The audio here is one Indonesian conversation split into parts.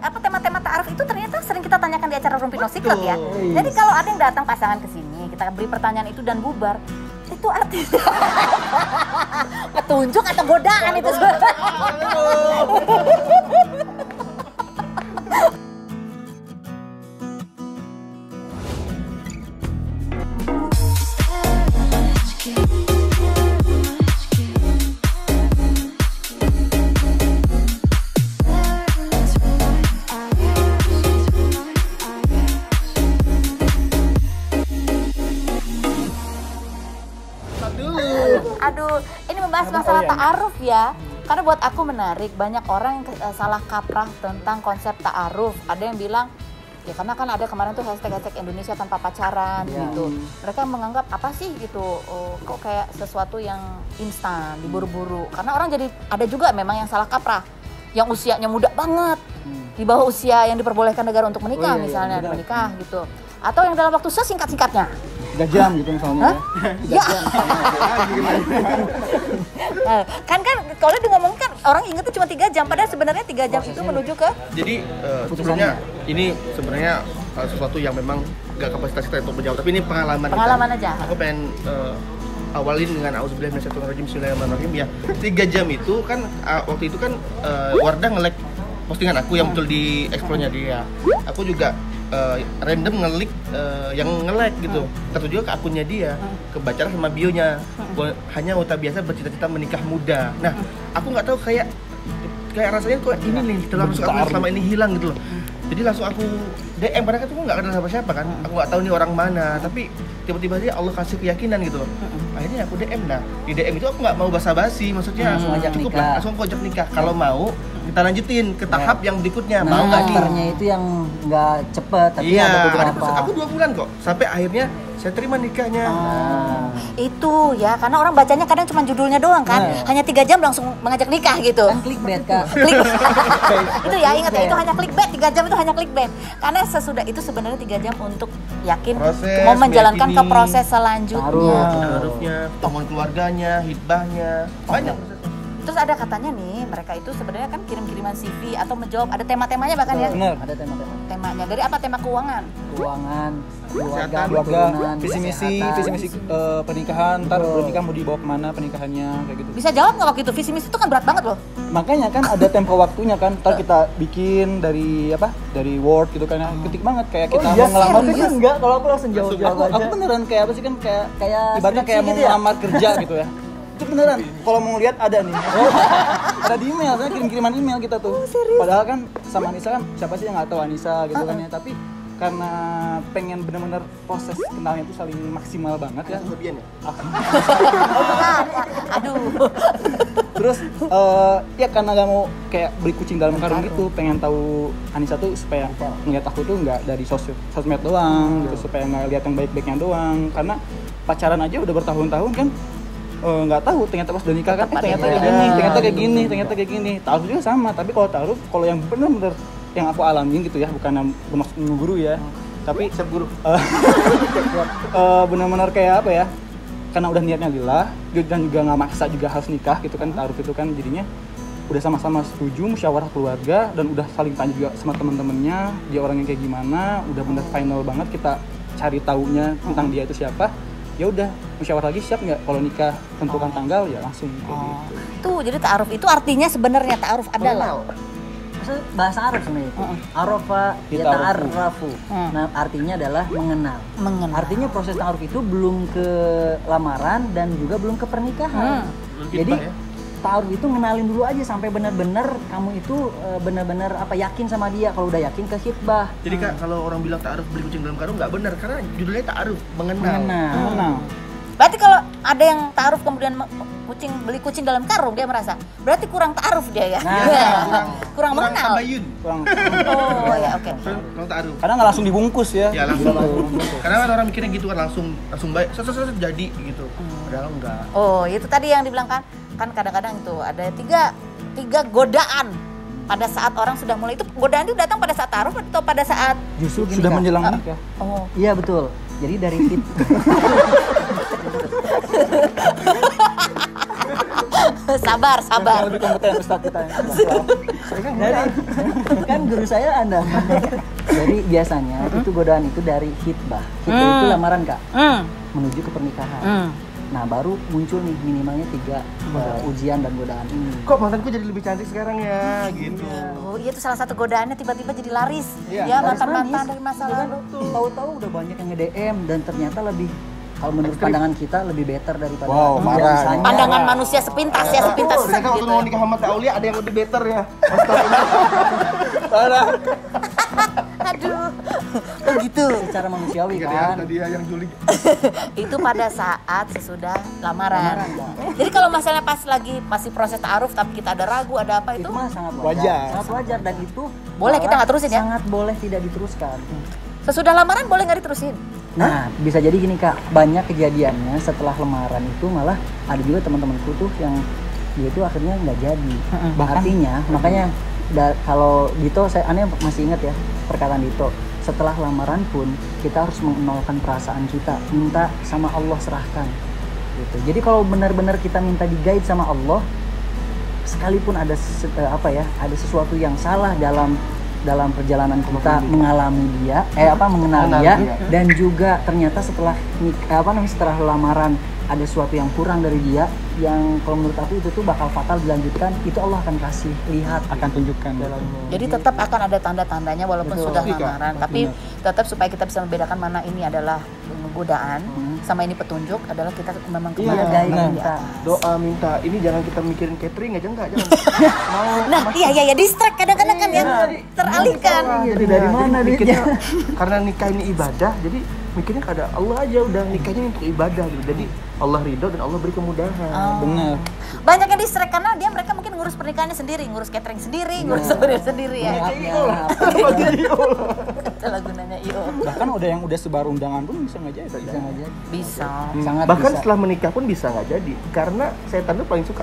apa tema-tema ta'aruf itu ternyata sering kita tanyakan di acara Rumpi No Secret ya. Jadi kalau ada yang datang pasangan ke sini, kita beri pertanyaan itu dan bubar, itu artinya petunjuk atau godaan itu sebenarnya. Aduh, ini membahas masalah ta'aruf ya. Karena buat aku menarik, banyak orang yang salah kaprah tentang konsep ta'aruf. Ada yang bilang, ya karena kan ada kemarin tuh hashtag Indonesia tanpa pacaran gitu. Mereka menganggap apa sih gitu, kok kayak sesuatu yang instan, diburu-buru. Karena orang jadi, ada juga memang yang salah kaprah. Yang usianya muda banget, di bawah usia yang diperbolehkan negara untuk menikah misalnya, menikah gitu. Atau yang dalam waktu sesingkat-singkatnya. 3 jam gitu misalnya. Ya. Kan kalau dia ngomong kan orang ingetnya cuma 3 jam, padahal sebenarnya 3 jam itu menuju ke. Jadi sebenarnya ini sebenarnya sesuatu yang memang gak kapasitas kita untuk menjawab, tapi ini pengalaman aja. Aku pengen awalin dengan auzubillahi minasyaitonirrajim, bismillahirrahmanirrahim ya. 3 jam itu kan waktu itu kan Wardah nge-like postingan aku yang muncul di explore-nya dia. Aku juga random nge-like yang nge-like gitu. Tertuju ke akunnya dia, kebaca sama bio-nya. Hanya wanita biasa bercita-cita menikah muda. Nah, aku nggak tahu kayak rasanya kok ini nih langsung aku selama ini hilang gitu loh. Jadi langsung aku DM, padahal aku nggak kenal siapa-siapa kan. Aku nggak tahu nih orang mana, tapi tiba-tiba dia Allah kasih keyakinan gitu loh. Akhirnya aku DM. Nah, di DM itu aku nggak mau basa-basi, maksudnya langsung ajak cukup nikah. lah, langsung aku ajak nikah. Kalau mau kita lanjutin ke tahap yang berikutnya. Nah, mau nggak nih? afternya itu yang nggak cepet, tapi Iya, ada ada beberapa. proses. Aku 2 bulan kok, sampai akhirnya saya terima nikahnya. Itu ya, karena orang bacanya kadang cuma judulnya doang kan. Hanya 3 jam langsung mengajak nikah gitu. Kan clickbait Kak. Itu ya, ingat ya, itu hanya clickbait. 3 jam itu hanya clickbait. Karena sesudah itu sebenarnya 3 jam untuk yakin Proses, mau menjalankan ke meyakini. proses selanjutnya. Harusnya pertemuan keluarganya, hitbahnya, banyak prosesnya. Terus ada katanya nih, mereka itu sebenarnya kan kirim-kiriman CV atau menjawab, ada tema-temanya bahkan ya. Benar. Ada tema-tema Temanya dari apa? Tema keuangan. keuangan, keluarga, Keluarga, keturunan, visi misi kesehatan. pernikahan, ntar menikah mau dibawa kemana pernikahannya kayak gitu. Bisa jawab nggak waktu itu? Visi misi itu kan berat banget loh. Makanya kan ada tempo waktunya kan, ntar kita bikin dari Word gitu kan, ketik banget kayak kita mau ngelamar Tapi kan enggak, kalau aku langsung jawab-jawab aja. aku beneran kayak apa sih kan kayak ibaratnya skripsi kayak mau gitu ya? ngelamar kerja gitu ya. Itu beneran, kalau mau ngeliat ada nih. Ada di email, saya kirim-kiriman email kita tuh. Padahal kan sama Anissa kan siapa sih yang nggak tahu Anissa gitu kan ya, tapi karena pengen bener-bener proses kenalnya itu saling maksimal banget ya. Kelebihan ya? Aduh. Terus ya karena gak mau kayak beli kucing dalam karung gitu, pengen tahu Anissa tuh supaya ngeliat aku tuh nggak dari sosmed doang gitu, supaya nggak lihat yang baik-baiknya doang. Karena pacaran aja udah bertahun-tahun kan, nggak tahu ternyata pas udah nikah kan ternyata kayak gini, ternyata kayak gini. Ta'aruf juga sama, tapi kalau ta'aruf kalau yang bener-bener yang aku alamin gitu ya, bukan yang bermaksud guru ya, tapi Siap guru. benar-benar kayak apa ya, karena udah niatnya lillah dan juga nggak maksa juga harus nikah gitu kan. Ta'aruf itu kan jadinya udah sama-sama setuju, musyawarah keluarga, dan udah saling tanya juga sama teman-temannya dia orangnya kayak gimana, udah bener final banget kita cari taunya tentang dia itu siapa. Ya udah, musyawarah lagi, siap nggak kalau nikah, tentukan tanggal, ya langsung kayak gitu. Tuh, jadi ta'aruf itu artinya sebenarnya ta'aruf adalah Maksudnya bahasa Arab sebenarnya itu. Arafa yata'arrafu. Nah, artinya adalah mengenal. Artinya proses ta'aruf itu belum ke lamaran dan juga belum ke pernikahan. Jadi ta'aruf itu ngenalin dulu aja sampai benar-benar kamu itu benar-benar yakin sama dia. Kalau udah yakin ke khitbah. Jadi Kak, kalau orang bilang ta'aruf beli kucing dalam karung nggak benar, karena judulnya ta'aruf, mengenal. Berarti kalau ada yang ta'aruf kemudian beli kucing dalam karung, dia merasa berarti kurang ta'aruf dia ya. Kurang mengenal. Tabayun. Oh ya, oke. Kurang ta'aruf. Karena nggak langsung dibungkus ya. Ya langsung. Karena kan orang mikirnya gitu kan, langsung baik, jadi gitu. Padahal enggak. Oh, itu tadi yang dibilang kan kadang-kadang itu ada tiga godaan pada saat orang sudah mulai. Itu godaan itu datang pada saat ta'aruf atau pada saat Justru sudah menjelang nikah. Oh, Iya betul. Jadi dari Sabar. Yang lebih kompeten Ustaz kita yang kan guru saya Anda. Jadi biasanya itu godaan itu dari hitbah. Hitbah itu lamaran Kak, menuju ke pernikahan. Nah baru muncul nih minimalnya 3 ujian dan godaan ini. Kok mantanku jadi lebih cantik sekarang ya, gitu. Oh iya, itu salah satu godaannya tiba-tiba jadi laris. Iya, Ya laris mantan-mantan manis. dari masa Gitu kan? lalu. Tahu-tahu udah banyak yang nge-DM dan ternyata lebih, kalau menurut pandangan kita lebih better daripada Wow, yang marah. misalnya. Pandangan manusia sepintas ya, sepintas Ternyata waktu gitu. mau nikah sama Teh Aulia ada yang lebih better ya. Aduh. Begitu. Secara manusiawi Gak ada kan. tadi ya yang Juli. Itu pada saat sesudah lamaran. Lamaran, Kak. Jadi kalau misalnya pas lagi masih proses ta'aruf tapi kita ada ragu, ada apa Itu itu? mah sangat Wajar. wajar. Sangat wajar dan itu Boleh kita malah nggak terusin ya? Sangat boleh tidak diteruskan. Sesudah lamaran boleh nggak diterusin? Nah, bisa jadi gini Kak, banyak kejadiannya setelah lamaran itu malah ada juga teman-temanku tuh yang dia itu akhirnya nggak jadi. Artinya, makanya kalau Dito, aneh masih ingat ya perkataan Dito. Setelah lamaran pun kita harus mengenalkan perasaan kita, minta sama Allah serahkan. Gitu. Jadi kalau benar-benar kita minta di-guide sama Allah, sekalipun ada ada sesuatu yang salah dalam perjalanan kita mengalami dia, mengenal dia, dan juga ternyata setelah setelah lamaran ada sesuatu yang kurang dari dia, yang kalau menurut aku itu tuh bakal fatal dilanjutkan, itu Allah akan kasih lihat, akan tunjukkan. Jadi tetap akan ada tanda-tandanya walaupun Betul. sudah Iya, lamaran, tapi tetap supaya kita bisa membedakan mana ini adalah godaan sama ini petunjuk adalah kita memang Iya, kembali guys, ke minta. atas. Doa minta, ini jangan kita mikirin catering aja enggak, jangan. Nah, iya distract kadang-kadang kan ya, teralihkan. Jadi dari mana mikirnya, duitnya? karena nikah ini ibadah, jadi mikirnya kada Allah aja udah nikahnya untuk ibadah gitu. Jadi Allah ridho dan Allah beri kemudahan. Bener. Banyak yang distract karena mereka mungkin ngurus pernikahannya sendiri, ngurus catering sendiri, ngurus souvenir sendiri ya. Itulah gunanya IO. Bahkan yang udah sebar undangan pun bisa nggak jadi. Bisa. Sangat Bahkan bisa. setelah menikah pun bisa nggak jadi, karena setan tuh paling suka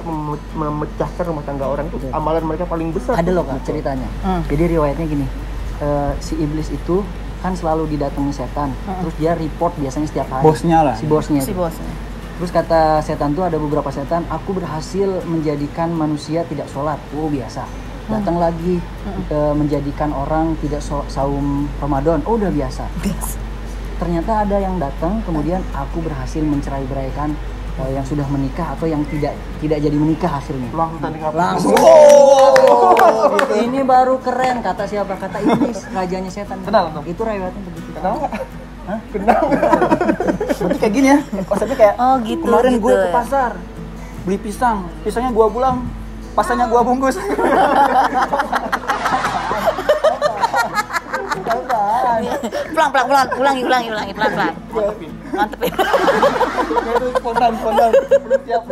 memecahkan rumah tangga orang tuh. Amalan mereka paling besar. Ada loh Kak ceritanya. Jadi riwayatnya gini, si iblis itu kan selalu didatangi setan, terus dia report biasanya setiap hari. Bosnya lah. Si bosnya. Si bosnya. Terus kata setan tuh, ada beberapa setan, aku berhasil menjadikan manusia tidak sholat. Oh biasa. Datang lagi menjadikan orang tidak saum Ramadan. Oh udah biasa. Ternyata ada yang datang, kemudian aku berhasil mencerai-beraikan yang sudah menikah atau yang tidak jadi menikah akhirnya. Langsung tanding apa? Langsung. Gitu. Ini baru keren, kata siapa? Kata iblis, rajanya setan. Kenal tuh? Itu riwayatnya begitu. Kenal nggak? Hah? Kenal. Berarti kayak gini ya. Konsepnya kayak Oh gitu. kemarin gitu gue ke ya. pasar beli pisangnya gue pulang, pasarnya gue bungkus. Pulang, ulangi pelan-pelan. Mantepin. Spontan. Siap.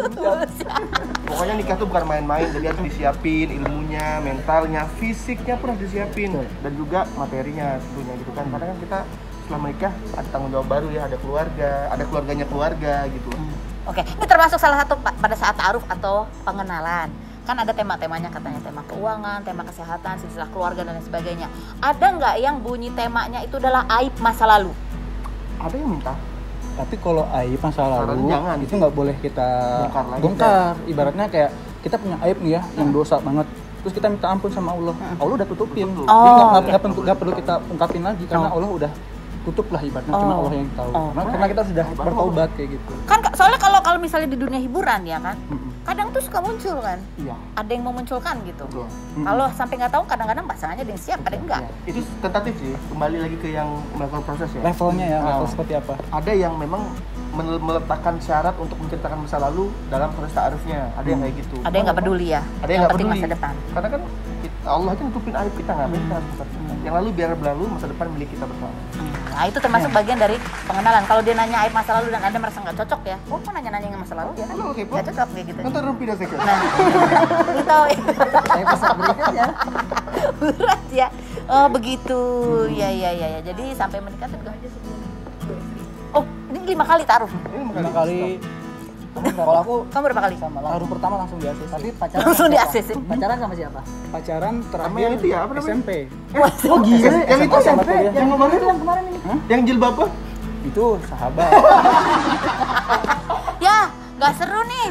Pokoknya nikah tuh bukan main-main, jadi harus disiapin ilmunya, mentalnya, fisiknya pun harus disiapin, dan juga materinya tentunya gitu kan. Karena kan kita setelah menikah ada tanggung jawab baru ya, ada keluarga, ada keluarganya keluarga gitu. Oke, ini termasuk salah satu pada saat ta'aruf atau pengenalan. Kan ada tema-temanya katanya, tema keuangan, tema kesehatan, silsilah keluarga dan lain sebagainya. Ada nggak yang bunyi temanya itu adalah aib masa lalu? Ada yang minta. Tapi kalau aib masa lalu jangan. itu nggak boleh kita Bongkar lagi. bongkar. Ibaratnya kayak kita punya aib nih ya, yang dosa banget. Terus kita minta ampun sama Allah. Allah udah tutupin. Betul. Jadi nggak perlu kita ungkapin lagi karena Allah udah tutup lah ibaratnya, cuma Allah yang tahu. Karena kita sudah bertobat kayak gitu. Kan soalnya kalau misalnya di dunia hiburan ya kan, kadang tuh suka muncul kan. Iya. Ada yang memunculkan gitu. Betul. Kalau sampai nggak tahu kadang-kadang pasangannya ada yang siap, ada yang enggak. Itu tentatif sih, kembali lagi ke yang melakukan proses ya. Levelnya ya, level seperti apa? Ada yang memang meletakkan syarat untuk menceritakan masa lalu dalam proses ta'arufnya. Ada yang kayak gitu. Ada yang nggak peduli ya. Ada yang nggak penting peduli. masa depan. Karena kan Allah aja nutupin aib kita, ngapain kita harus menceritakan. Yang lalu biar berlalu, masa depan milik kita bersama. Nah itu termasuk bagian dari pengenalan. Kalau dia nanya aib masa lalu dan Anda merasa nggak cocok ya, oh kok nanya-nanya yang masa lalu ya kan? Halo, kepo. Nggak cocok kayak gitu. Nonton Rumpi dan Sekret. Nah, itu Episode berikutnya. berat ya. Oh begitu, ya. Jadi sampai menikah tuh aja sebelum. Oh ini 5 kali taruh. Ini 5 kali. Kalau aku Kamu berapa kali? Sama taruh pertama langsung di ACC. Tapi pacaran Langsung sama di siapa? ACC. Pacaran sama siapa? Pacaran terakhir Sama yang itu ya, apa namanya? SMP. Oh gila, yang itu sama SMP, kuliah. yang kemarin yang kemarin ini. yang jilbab apa? Itu sahabat. Ya, Nggak seru nih.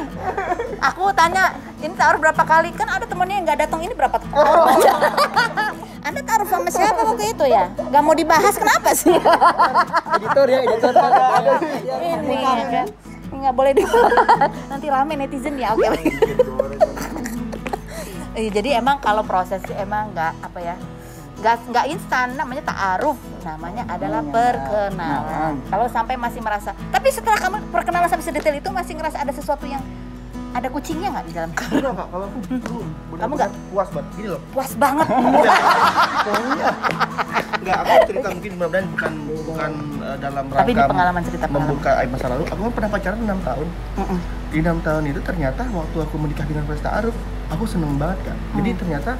Aku tanya, ini taruh berapa kali? Kan ada temennya yang nggak datang, ini berapa taruh aja. Anda taruh sama siapa waktu itu ya? Nggak mau dibahas, kenapa sih? Editor ya, editor. Ini kan. Nggak boleh dibahas. Nanti rame netizen ya, oke. Jadi emang kalau proses emang nggak instan, namanya ta'aruf, namanya adalah perkenalan. Kalau sampai masih merasa, tapi setelah kamu perkenalan sampai sedetail itu masih ngerasa ada sesuatu yang ada kucingnya nggak di dalam kamu? Enggak, Kak. Kalau aku Kamu nggak puas banget. Gini loh. puas banget. Enggak, aku cerita mungkin mudah-mudahan bukan dalam rangka Tapi ini pengalaman cerita membuka aib masa lalu. Aku kan pernah pacaran 6 tahun. Di 6 tahun itu ternyata waktu aku menikah dengan Pres Ta'aruf, aku seneng banget, Kak. Jadi ternyata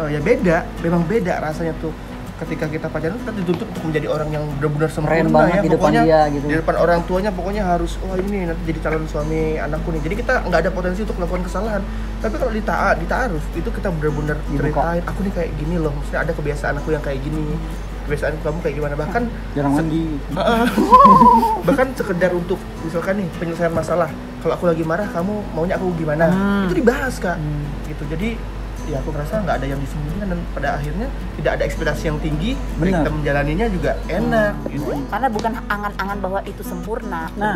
ya beda, memang beda rasanya tuh. Ketika kita pacaran kita dituntut untuk menjadi orang yang benar-benar sempurna ya, di depan pokoknya dia gitu. di depan orang tuanya pokoknya harus ini nanti jadi calon suami anakku nih. Jadi kita nggak ada potensi untuk melakukan kesalahan. Tapi kalau di ta'aruf itu kita benar-benar ceritain, aku nih kayak gini loh, maksudnya ada kebiasaan aku yang kayak gini, kebiasaan kamu kayak gimana, bahkan Jarang mandi. bahkan sekedar untuk misalkan nih penyelesaian masalah, kalau aku lagi marah kamu maunya aku gimana, itu dibahas, Kak. Gitu. Jadi ya aku ngerasa nggak ada yang disembunyikan dan pada akhirnya tidak ada ekspektasi yang tinggi. Benar. Kita menjalaninya juga enak gitu. Karena bukan angan-angan bahwa itu sempurna. Nah,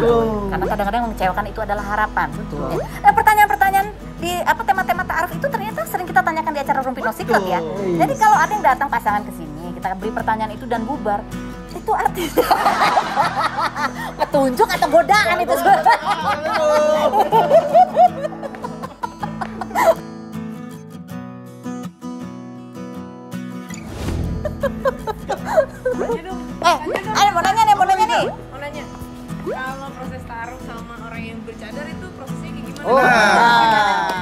Karena kadang-kadang yang mengecewakan itu adalah harapan. Betul. Nah, pertanyaan-pertanyaan di tema-tema ta'aruf itu ternyata sering kita tanyakan di acara Rumpi No Secret ya. Betul. Jadi kalau ada yang datang pasangan ke sini, kita beri pertanyaan itu dan bubar, itu artinya petunjuk atau godaan itu sebenarnya. Ayo mau nanya nih. Mau nanya, kalau proses ta'aruf sama orang yang bercadar itu prosesnya kayak gimana? Nah,